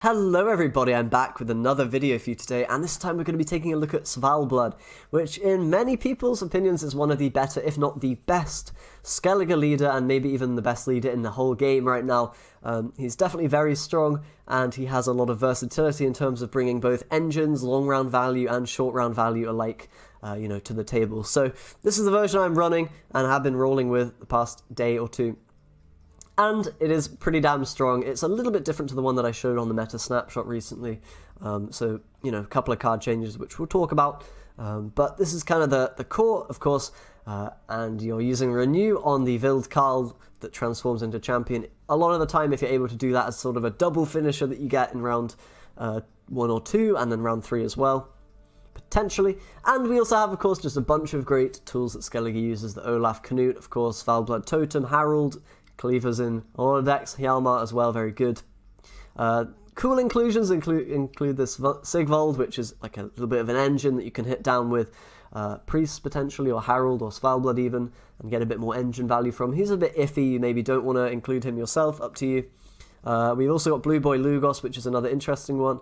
Hello everybody, I'm back with another video for you today, and this time we're going to be taking a look at Svalblod, which in many people's opinions is one of the better, if not the best, Skellige leader, and maybe even the best leader in the whole game right now. He's definitely very strong, and he has a lot of versatility in terms of bringing both engines, long round value, and short round value alike, to the table. So this is the version I'm running, and have been rolling with the past day or two. And it is pretty damn strong. It's a little bit different to the one that I showed on the meta snapshot recently. A couple of card changes which we'll talk about. But this is kind of the core, of course. And you're using Renew on the Wild Carl that transforms into champion. A lot of the time, if you're able to do that as sort of a double finisher that you get in round 1 or 2, and then round 3 as well, potentially. And we also have, of course, just a bunch of great tools that Skellige uses. The Olaf Canute, of course, Svalblod Totem, Harald, Cleavers in all the decks, Hjalmar as well, very good. Cool inclusions include this Sigvald, which is like a little bit of an engine that you can hit down with Priest potentially, or Harald, or Svalblod even, and get a bit more engine value from. He's a bit iffy, you maybe don't want to include him yourself, up to you. We've also got Blue Boy Lugos, which is another interesting one.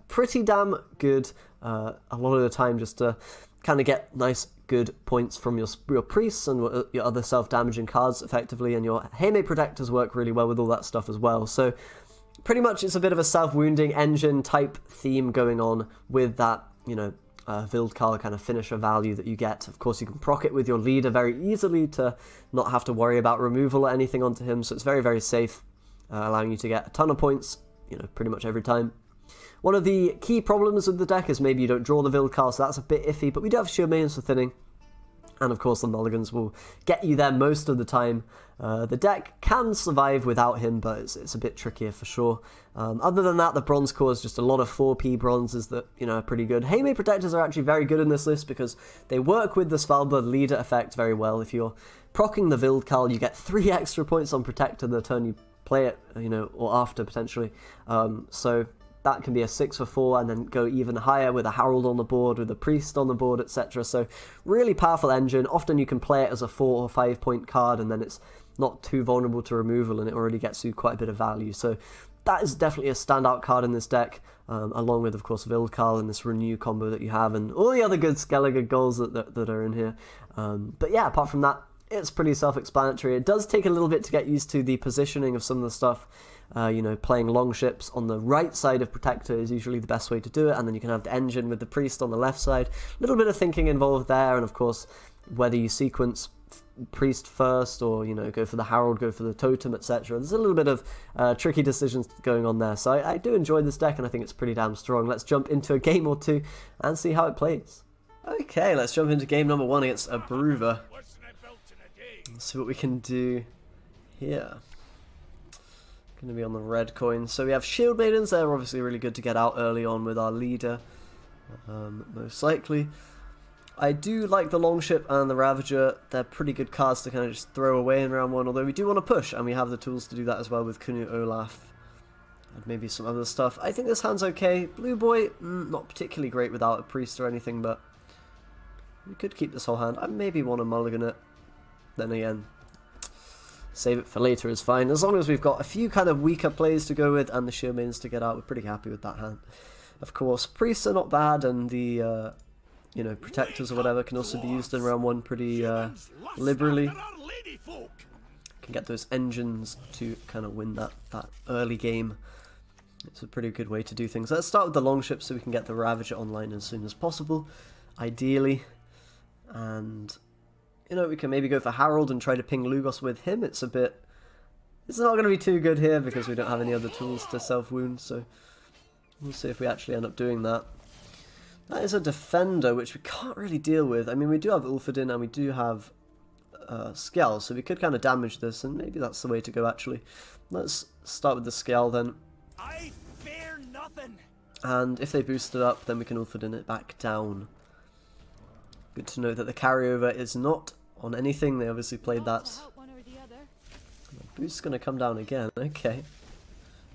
Pretty damn good a lot of the time, just to kind of get nice good points from your priests and your other self-damaging cards effectively, and your Heme Protectors work really well with all that stuff as well. So pretty much it's a bit of a self-wounding engine type theme going on with that, Wild Carl kind of finisher value that you get. Of course, you can proc it with your leader very easily to not have to worry about removal or anything onto him, so it's very, very safe, allowing you to get a ton of points, pretty much every time. One of the key problems with the deck is maybe you don't draw the Wild Carl, so that's a bit iffy, but we do have Shield Maidens for thinning, and of course the mulligans will get you there most of the time. The deck can survive without him, but it's a bit trickier for sure. Other than that, the bronze core is just a lot of 4p bronzes that, are pretty good. Heme Protectors are actually very good in this list because they work with the Svalbard leader effect very well. If you're proccing the Wild Carl, you get 3 extra points on Protector the turn you play it, or after potentially. So that can be a 6 for 4 and then go even higher with a Harald on the board, with a Priest on the board, etc. So really powerful engine. Often you can play it as a 4 or 5 point card and then it's not too vulnerable to removal and it already gets you quite a bit of value. So that is definitely a standout card in this deck, along with, of course, Wild Carl and this Renew combo that you have and all the other good Skellige goals that are in here. But yeah, apart from that, it's pretty self-explanatory. It does take a little bit to get used to the positioning of some of the stuff. Playing long ships on the right side of Protector is usually the best way to do it, and then you can have the engine with the Priest on the left side. A little bit of thinking involved there, and of course, whether you sequence Priest first or, go for the Harald, go for the Totem, etc. There's a little bit of tricky decisions going on there, so I do enjoy this deck, and I think it's pretty damn strong. Let's jump into a game or two and see how it plays. Okay, let's jump into game number 1 against a Bruver. Let's see what we can do here. Going to be on the red coin. So we have Shield Maidens. They're obviously really good to get out early on with our leader, most likely. I do like the Longship and the Ravager. They're pretty good cards to kind of just throw away in round 1, although we do want to push, and we have the tools to do that as well with Canute Olaf and maybe some other stuff. I think this hand's okay. Blue Boy, not particularly great without a Priest or anything, but we could keep this whole hand. I maybe want to mulligan it. Then again, save it for later is fine. As long as we've got a few kind of weaker plays to go with and the Shield Maidens to get out, we're pretty happy with that hand. Of course, Priests are not bad, and the, Protectors or whatever can also be used in round 1 pretty liberally. Can get those engines to kind of win that early game. It's a pretty good way to do things. Let's start with the Longship so we can get the Ravager online as soon as possible, ideally. And we can maybe go for Harald and try to ping Lugos with him. It's not going to be too good here because we don't have any other tools to self-wound, so we'll see if we actually end up doing that. That is a Defender, which we can't really deal with. I mean, we do have Ulfodin and we do have Skell, so we could kind of damage this, and maybe that's the way to go, actually. Let's start with the Skell then. I fear nothing. And if they boost it up, then we can Ulfodin it back down. Good to know that the carryover is not on anything. They obviously played that. Boost's going to come down again. Okay.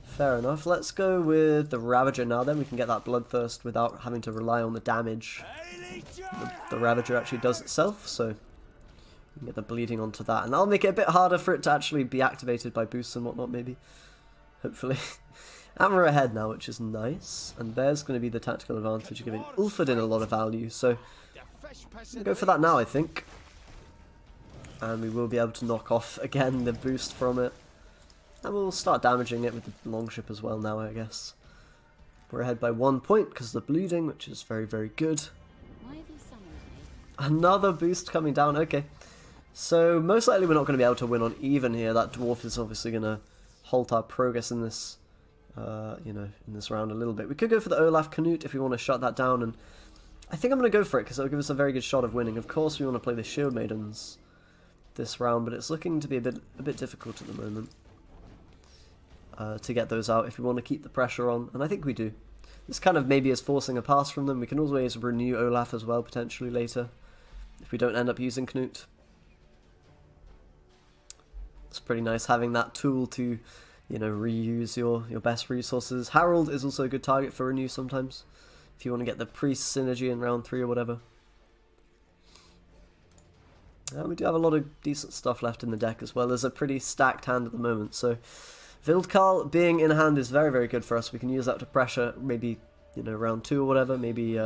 Fair enough. Let's go with the Ravager now. Then we can get that Bloodthirst without having to rely on the damage. The Ravager actually does itself, so we can get the bleeding onto that. And that'll make it a bit harder for it to actually be activated by boosts and whatnot, maybe. Hopefully. And we're ahead now, which is nice. And there's going to be the tactical advantage, giving Ulfadin a lot of value. So we'll go for that now, I think. And we will be able to knock off, again, the boost from it. And we'll start damaging it with the longship as well now, I guess. We're ahead by 1 point because of the bleeding, which is very, very good. Another boost coming down, okay. So most likely we're not going to be able to win on even here. That dwarf is obviously going to halt our progress in this, you know, in this round a little bit. We could go for the Olaf Canute if we want to shut that down, and I think I'm going to go for it because it'll give us a very good shot of winning. Of course we want to play the Shield Maidens this round, but it's looking to be a bit difficult at the moment to get those out if we want to keep the pressure on, and I think we do. This kind of maybe is forcing a pass from them. We can always renew Olaf as well potentially later if we don't end up using Canute. It's pretty nice having that tool to, you know, reuse your best resources. Harold is also a good target for renew sometimes if you want to get the priest synergy in round 3 or whatever. We do have a lot of decent stuff left in the deck as well. There's a pretty stacked hand at the moment, so Wildkarl being in hand is very, very good for us. We can use that to pressure maybe, you know, round 2 or whatever, maybe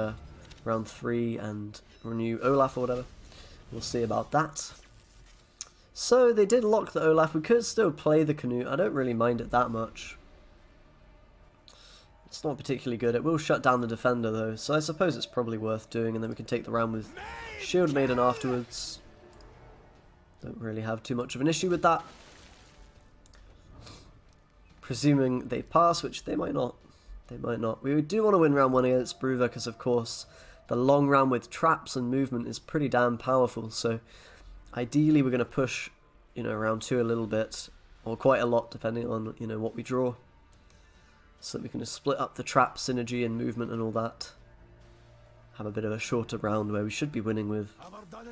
round 3 and renew Olaf or whatever. We'll see about that. So they did lock the Olaf. We could still play the Canute. I don't really mind it that much. It's not particularly good. It will shut down the defender though, so I suppose it's probably worth doing, and then we can take the round with Shield Maiden afterwards. Don't really have too much of an issue with that. Presuming they pass, which they might not. They might not. We do want to win round 1 against Bruva because, of course, the long round with traps and movement is pretty damn powerful. So, ideally, we're going to push, you know, round 2 a little bit, or quite a lot, depending on, you know, what we draw. So that we can just split up the trap synergy and movement and all that. Have a bit of a shorter round where we should be winning with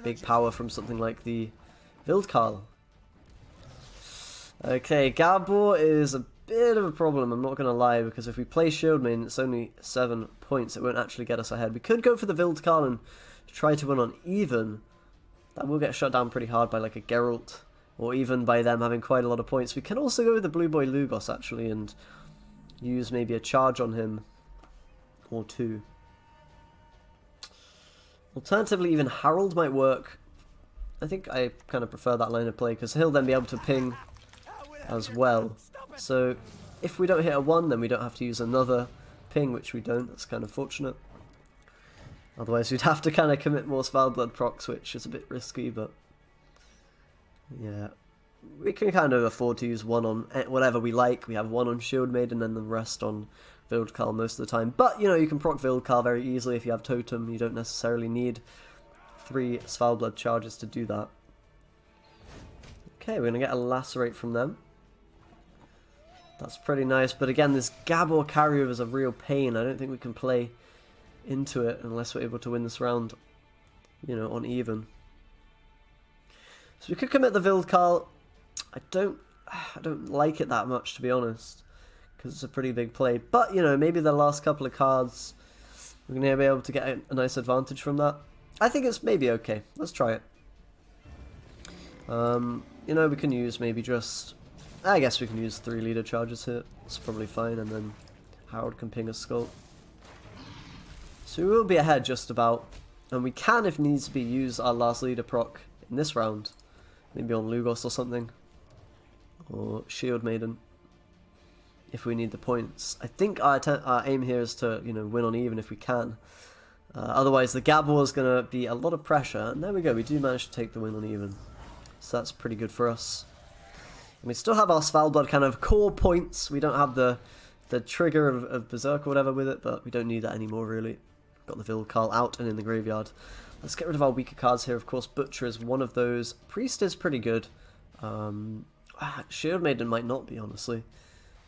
big power from something like the Wildkarl. Okay, Gabor is a bit of a problem, I'm not going to lie, because if we play Shield Maiden, it's only 7 points. It won't actually get us ahead. We could go for the Wildkarl and try to win on even. That will get shut down pretty hard by like a Geralt, or even by them having quite a lot of points. We can also go with the Blue Boy Lugos actually and use maybe a charge on him or 2. Alternatively, even Harold might work. I think I kind of prefer that line of play because he'll then be able to ping as well. So if we don't hit a 1, then we don't have to use another ping, which we don't. That's kind of fortunate. Otherwise we'd have to kind of commit more Svalblod procs, which is a bit risky, but yeah. We can kind of afford to use 1 on whatever we like. We have 1 on Shield Maiden and the rest on Wildkarl most of the time. But, you know, you can proc Wildkarl very easily if you have Totem. You don't necessarily need 3 Svalblod charges to do that. Okay, we're going to get a Lacerate from them. That's pretty nice, but again, this Gabor carryover is a real pain. I don't think we can play into it unless we're able to win this round, you know, on even. So we could commit the Wildkarl. I don't like it that much, to be honest, because it's a pretty big play. But, you know, maybe the last couple of cards, we're going to be able to get a nice advantage from that. I think it's maybe okay. Let's try it. You know, we can use maybe just... I guess we can use 3 leader charges here. It's probably fine, and then Harold can ping a skull. So we will be ahead just about. And we can, if needs be, use our last leader proc in this round. Maybe on Lugos or something. Or Shield Maiden. If we need the points. I think our aim here is to, you know, win on even if we can. Otherwise the Gabor is going to be a lot of pressure. And there we go, we do manage to take the win on even. So that's pretty good for us. And we still have our Svalblod kind of core points. We don't have the trigger of Berserk or whatever with it, but we don't need that anymore really. Got the Wildkarl out and in the graveyard. Let's get rid of our weaker cards here. Of course, Butcher is one of those. Priest is pretty good. Shield Maiden might not be, honestly.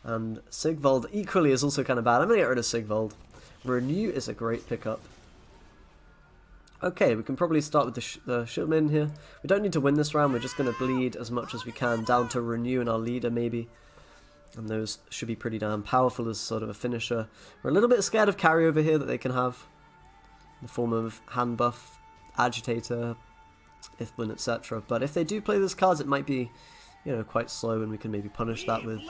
And Sigvald equally is also kind of bad. I'm going to get rid of Sigvald. Renew is a great pickup. Okay, we can probably start with the Shield Maiden here. We don't need to win this round, we're just going to bleed as much as we can down to Renew and our leader maybe. And those should be pretty damn powerful as sort of a finisher. We're a little bit scared of carryover here that they can have. In the form of hand buff, agitator, Ithblin, etc. But if they do play those cards, it might be you know, quite slow, and we can maybe punish that with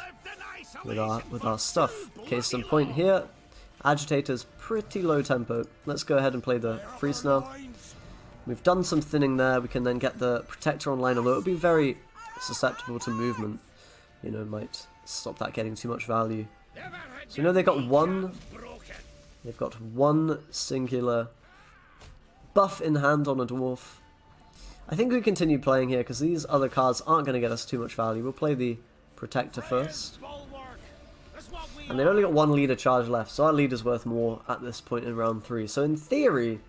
our stuff. Case in point here, Agitator's pretty low tempo. Let's go ahead and play the Priest now. We've done some thinning there. We can then get the Protector online, although it would be very susceptible to movement. You know, might stop that getting too much value. So we know they've got one singular buff in hand on a dwarf. I think we continue playing here because these other cards aren't going to get us too much value. We'll play the Protector first. And they've only got one leader charge left, so our leader's worth more at this point in round 3. So in theory,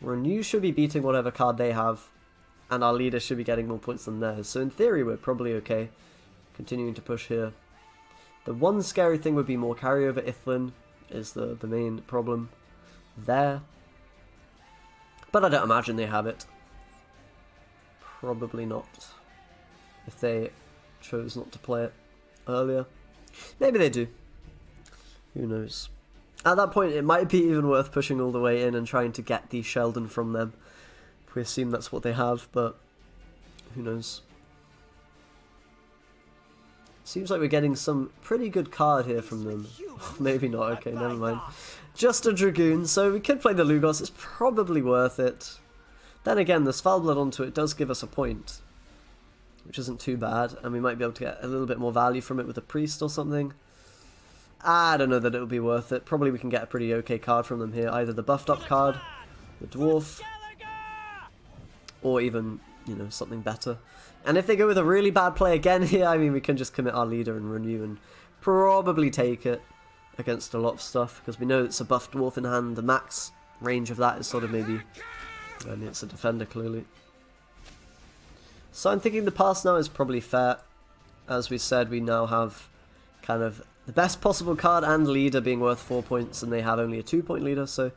Renew should be beating whatever card they have, and our leader should be getting more points than theirs. So in theory, we're probably okay. Continuing to push here. The one scary thing would be more carryover. Ithlin is the main problem there. But I don't imagine they have it. Probably not. If they chose not to play it earlier. Maybe they do. Who knows. At that point, it might be even worth pushing all the way in and trying to get the Sheldon from them. If we assume that's what they have, but who knows. Seems like we're getting some pretty good card here from them. Maybe not, okay, never mind. Just a Dragoon, so we could play the Lugos, it's probably worth it. Then again, the Svalblod onto it does give us a point, which isn't too bad, and we might be able to get a little bit more value from it with a Priest or something. I don't know that it'll be worth it. Probably we can get a pretty okay card from them here, either the buffed up card, the Dwarf, or even, you know, something better. And if they go with a really bad play again here, I mean, we can just commit our leader and Renew and probably take it against a lot of stuff, because we know it's a buffed Dwarf in hand. The max range of that is sort of maybe, I mean, it's a defender clearly. So I'm thinking the pass now is probably fair. As we said, we now have kind of the best possible card and leader being worth 4 points, and they have only a 2-point leader, so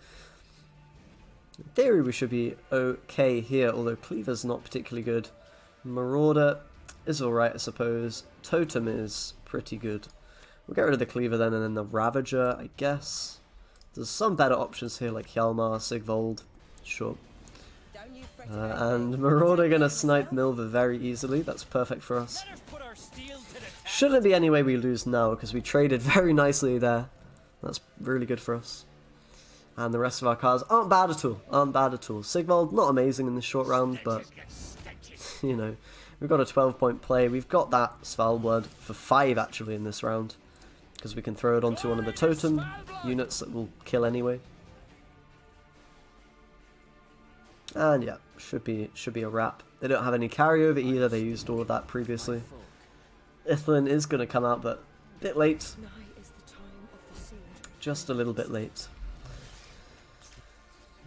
in theory we should be okay here, although Cleaver's not particularly good. Marauder is alright, I suppose. Totem is pretty good. We'll get rid of the Cleaver then, and then the Ravager, I guess. There's some better options here, like Hjalmar, Sigvold, sure. And Marauder gonna snipe Milva very easily, that's perfect for us. Shouldn't be any way we lose now, because we traded very nicely there. That's really good for us. And the rest of our cards aren't bad at all, Sigvold, not amazing in this short round, but, you know, we've got a 12-point play. We've got that Svalblod for 5 actually in this round, because we can throw it onto one of the totem units that will kill anyway. And yeah, should be a wrap. They don't have any carryover either, they used all of that previously. Ithlin is going to come out, but a bit late. Just a little bit late.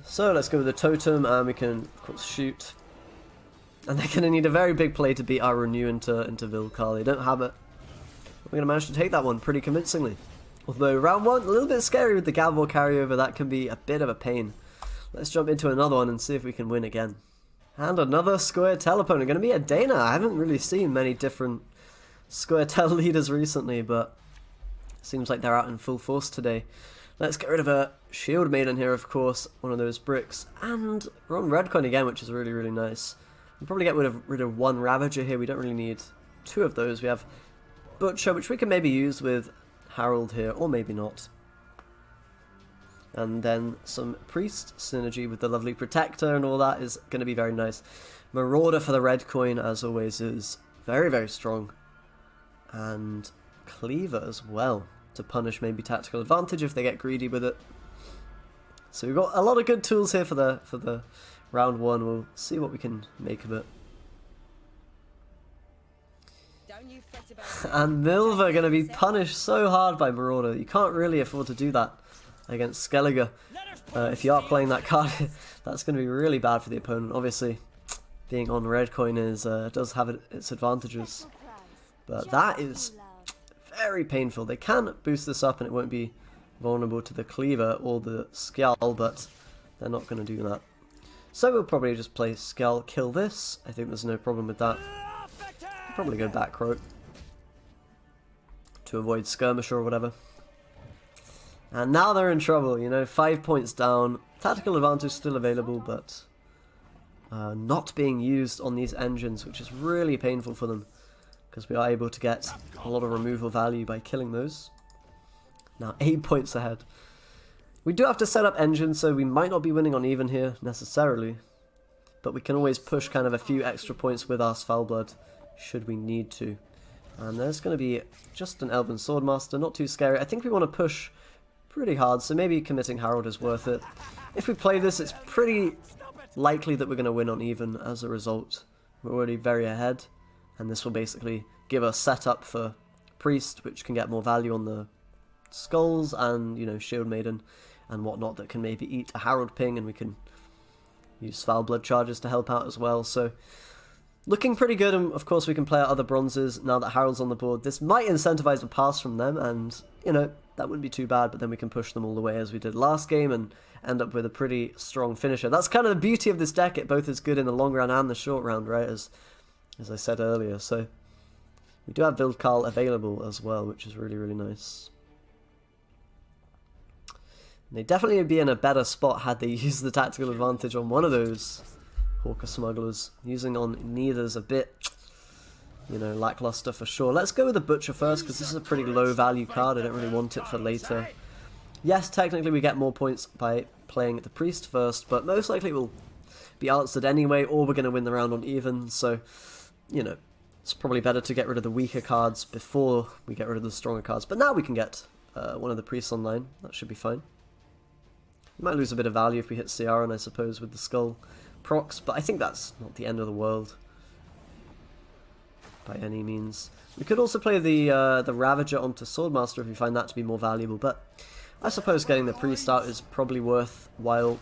So let's go with the totem, and we can of course shoot. And they're going to need a very big play to beat our Renew into Vilkar. They don't have it. We're going to manage to take that one pretty convincingly. Although round 1, a little bit scary with the Gavor carryover, that can be a bit of a pain. Let's jump into another one and see if we can win again. And another Squirtel opponent, going to be a Dana. I haven't really seen many different Squirtel leaders recently, but it seems like they're out in full force today. Let's get rid of a Shield Maiden here, of course, one of those bricks. And we're on red coin again, which is really, really nice. We'll probably get rid of one Ravager here. We don't really need 2 of those. We have Butcher, which we can maybe use with Harold here, or maybe not. And then some Priest synergy with the lovely Protector and all that is going to be very nice. Marauder for the red coin, as always, is very, very strong. And Cleaver as well, to punish maybe tactical advantage if they get greedy with it. So we've got a lot of good tools here for the round 1. We'll see what we can make of it. And Milva going to be punished so hard by Marauder. You can't really afford to do that against Skellige. If you are playing that card, that's going to be really bad for the opponent. Obviously, being on red coin does have its advantages. But that is very painful. They can boost this up and it won't be vulnerable to the Cleaver or the Skjal, but they're not going to do that. So we'll probably just play Skjal, kill this. I think there's no problem with that. I'll probably go back row to avoid Skirmisher or whatever. And now they're in trouble, you know, 5 points down. Tactical advantage still available, but not being used on these engines, which is really painful for them. because we are able to get a lot of removal value by killing those. Now 8 points ahead. We do have to set up engines, so we might not be winning on even here necessarily, but we can always push kind of a few extra points with our Svalblod should we need to. And there's going to be just an Elven Swordmaster, not too scary. I think we want to push pretty hard, so maybe committing Herald is worth it. If we play this, it's pretty likely that we're going to win on even as a result. We're already very ahead, and this will basically give us setup for Priest, which can get more value on the skulls, and, you know, Shield Maiden and whatnot that can maybe eat a Herald ping, and we can use Svalblod charges to help out as well. So looking pretty good, and of course we can play out other bronzes now that Herald's on the board. This might incentivize a pass from them, and, you know, that wouldn't be too bad, but then we can push them all the way as we did last game and end up with a pretty strong finisher. That's kind of the beauty of this deck. It both is good in the long round and the short round, right, as I said earlier. So we do have Vildkarl available as well, which is really, really nice. And they'd definitely be in a better spot had they used the tactical advantage on one of those Hawker Smugglers. Using on neither's a bit, you know, lackluster for sure. Let's go with the Butcher first, because this is a pretty low value card. I don't really want it for later. Yes, technically we get more points by playing the Priest first, but most likely it will be answered anyway, or we're going to win the round on even, so, you know, it's probably better to get rid of the weaker cards before we get rid of the stronger cards. But now we can get one of the Priests online. That should be fine. We might lose a bit of value if we hit Ciaran, I suppose, with the Skull procs, but I think that's not the end of the world by any means. We could also play the Ravager onto Swordmaster if we find that to be more valuable, but I suppose getting the Priest out is probably worthwhile.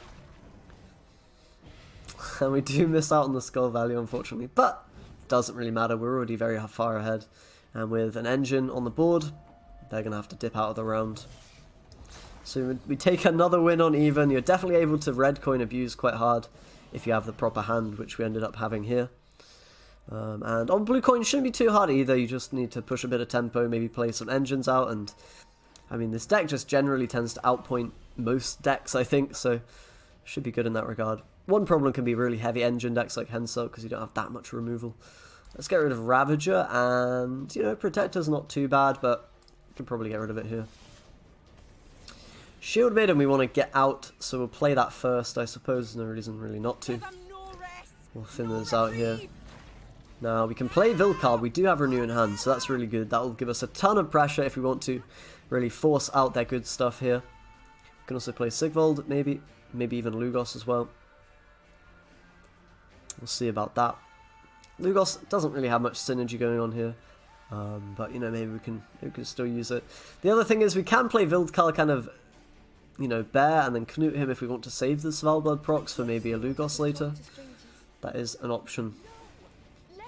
And we do miss out on the Skull value, unfortunately, but it doesn't really matter. We're already very far ahead, and with an engine on the board, they're going to have to dip out of the round. So we take another win on even. You're definitely able to red coin abuse quite hard if you have the proper hand, which we ended up having here. And on blue coin shouldn't be too hard either. You just need to push a bit of tempo, maybe play some engines out, and I mean, this deck just generally tends to outpoint most decks, I think, so should be good in that regard. One problem can be really heavy engine decks like Hensel, because you don't have that much removal. Let's get rid of Ravager, and, you know, Protector's not too bad, but we can probably get rid of it here. Shield Maiden we want to get out, so we'll play that first, I suppose. No reason really not to. We'll thin those out here. Now, we can play Vildkarl. We do have Renew in hand, so that's really good. That will give us a ton of pressure if we want to really force out their good stuff here. We can also play Sigvald, maybe even Lugos as well. We'll see about that. Lugos doesn't really have much synergy going on here, but, you know, maybe we can still use it. The other thing is we can play Vildkarl kind of, you know, bear and then Knut him if we want to save the Svalblod procs for maybe a Lugos later. That is an option.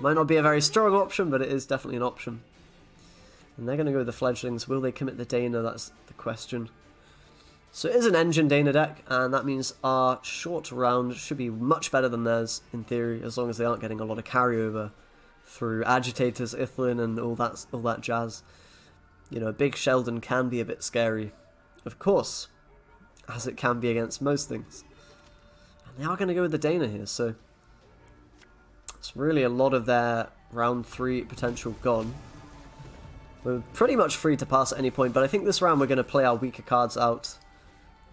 Might not be a very strong option, but it is definitely an option. And they're going to go with the Fledglings. Will they commit the Dana? That's the question. So it is an engine Dana deck, and that means our short round should be much better than theirs, in theory, as long as they aren't getting a lot of carryover through Agitators, Ithlin, and all that jazz. You know, a big Sheldon can be a bit scary, of course, as it can be against most things. And they are going to go with the Dana here, so it's really a lot of their round 3 potential gone. We're pretty much free to pass at any point, but I think this round we're going to play our weaker cards out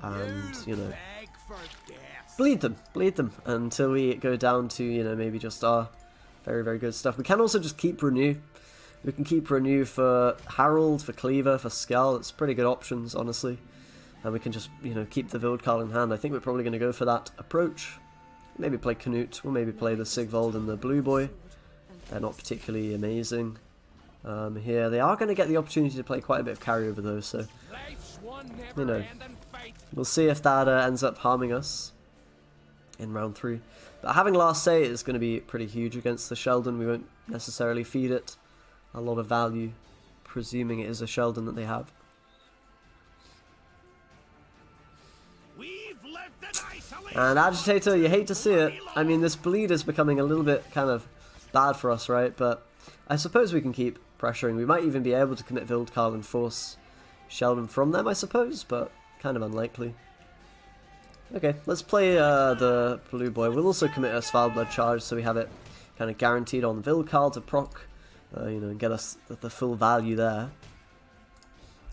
and, you know, bleed them until we go down to, you know, maybe just our very, very good stuff. We can also just keep Renew. We can keep Renew for Harold, for Cleaver, for Skull. It's pretty good options, honestly. And we can just, you know, keep the Vildkarl in hand. I think we're probably going to go for that approach. Maybe play Knut. We'll maybe play the Sigvald and the Blue Boy. They're not particularly amazing. Here, they are going to get the opportunity to play quite a bit of carryover though, so, you know, we'll see if that ends up harming us in round 3. But having last say is going to be pretty huge against the Sheldon. We won't necessarily feed it a lot of value, presuming it is a Sheldon that they have. And Agitator, you hate to see it. I mean, this bleed is becoming a little bit kind of bad for us, right? But I suppose we can keep pressuring. We might even be able to commit Vildkarl and force Sheldon from them, I suppose, but kind of unlikely. Okay, let's play the Blue Boy. We'll also commit a Svalblod charge, so we have it kind of guaranteed on Vildkarl to proc you know, and get us the full value there.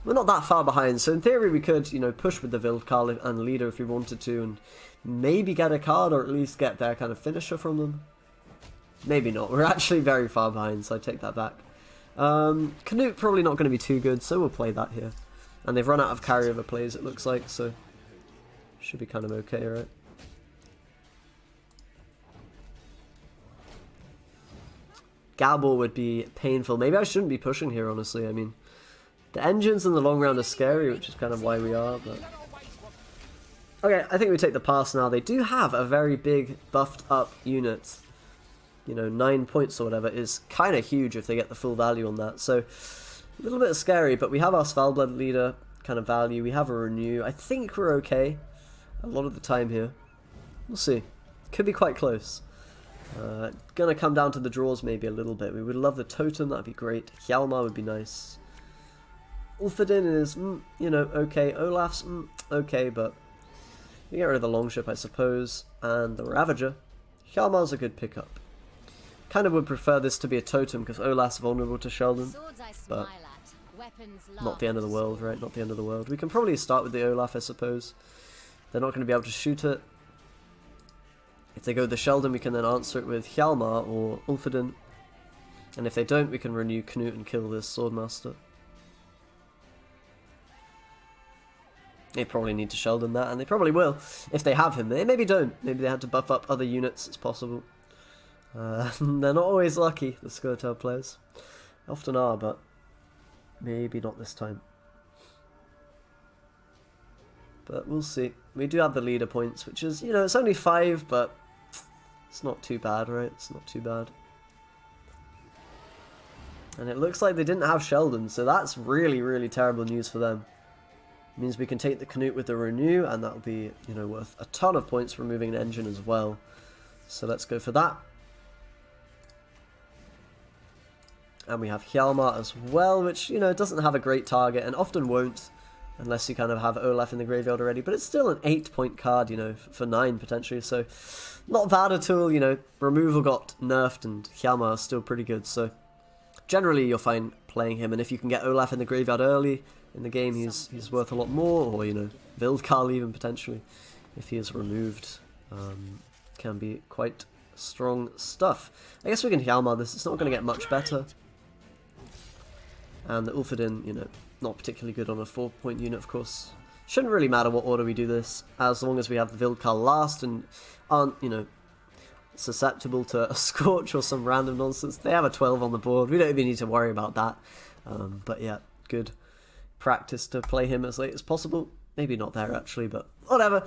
We're not that far behind, so in theory we could, you know, push with the Wildkarl and leader if we wanted to, and maybe get a card, or at least get their kind of finisher from them. Maybe not. We're actually very far behind, so I take that back. Canute probably not going to be too good, so we'll play that here. And they've run out of carryover plays, it looks like, so should be kind of okay, right? Gabor would be painful. Maybe I shouldn't be pushing here, honestly. I mean, the engines in the long round are scary, which is kind of why we are, but... Okay, I think we take the pass now. They do have a very big, buffed up unit. You know, 9 points or whatever is kind of huge if they get the full value on that. So, a little bit scary, but we have our Svalblod leader kind of value. We have a renew. I think we're okay a lot of the time here. We'll see. Could be quite close. Gonna come down to the draws maybe a little bit. We would love the totem, that'd be great. Hjalmar would be nice. Ulfadin is, you know, okay. Olaf's, okay, but we get rid of the longship, I suppose. And the Ravager. Hjalmar's a good pickup. Kind of would prefer this to be a totem because Olaf's vulnerable to Sheldon. But not the end of the world, right? Not the end of the world. We can probably start with the Olaf, I suppose. They're not going to be able to shoot it. If they go the Sheldon, we can then answer it with Hjalmar or Ulfadin. And if they don't, we can renew Canute and kill this Swordmaster. They probably need to Sheldon that, and they probably will, if they have him. They maybe don't. Maybe they had to buff up other units, it's possible. They're not always lucky, the Skirtail players. Often are, but maybe not this time. But we'll see. We do have the leader points, which is, you know, it's only 5, but it's not too bad, right? It's not too bad. And it looks like they didn't have Sheldon, so that's really, really terrible news for them. It means we can take the Canute with the renew, and that'll be, you know, worth a ton of points for removing an engine as well. So let's go for that. And we have Hjalmar as well, which, you know, doesn't have a great target and often won't unless you kind of have Olaf in the graveyard already. But it's still an 8-point card, you know, for 9 potentially. So not bad at all, you know. Removal got nerfed and Hjalmar is still pretty good. So generally you're fine playing him. And if you can get Olaf in the graveyard early in the game, he's worth a lot more. Or, you know, Wildkarl even potentially, if he is removed. Can be quite strong stuff. I guess we can Hjalmar this. It's not going to get much better. And the Ulfadin, you know, not particularly good on a 4-point unit, of course. Shouldn't really matter what order we do this, as long as we have the Wildkarl last and aren't, you know, susceptible to a Scorch or some random nonsense. They have a 12 on the board. We don't even need to worry about that. But yeah, good practice to play him as late as possible. Maybe not there, actually, but whatever.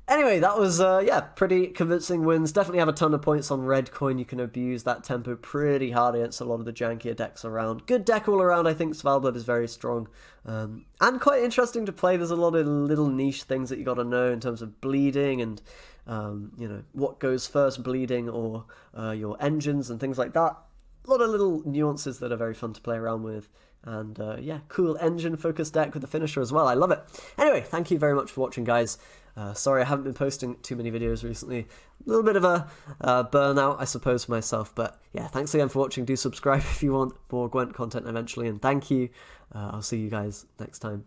Anyway, that was, yeah, pretty convincing wins. Definitely have a ton of points on red coin. You can abuse that tempo pretty hard against a lot of the jankier decks around. Good deck all around. I think Svalblod is very strong. And quite interesting to play. There's a lot of little niche things that you got to know in terms of bleeding and, you know, what goes first, bleeding or your engines and things like that. A lot of little nuances that are very fun to play around with. And yeah, cool engine-focused deck with the finisher as well. I love it. Anyway, thank you very much for watching, guys. Sorry I haven't been posting too many videos recently. A little bit of a burnout, I suppose, for myself. But yeah, thanks again for watching. Do subscribe if you want more Gwent content eventually. And thank you. I'll see you guys next time.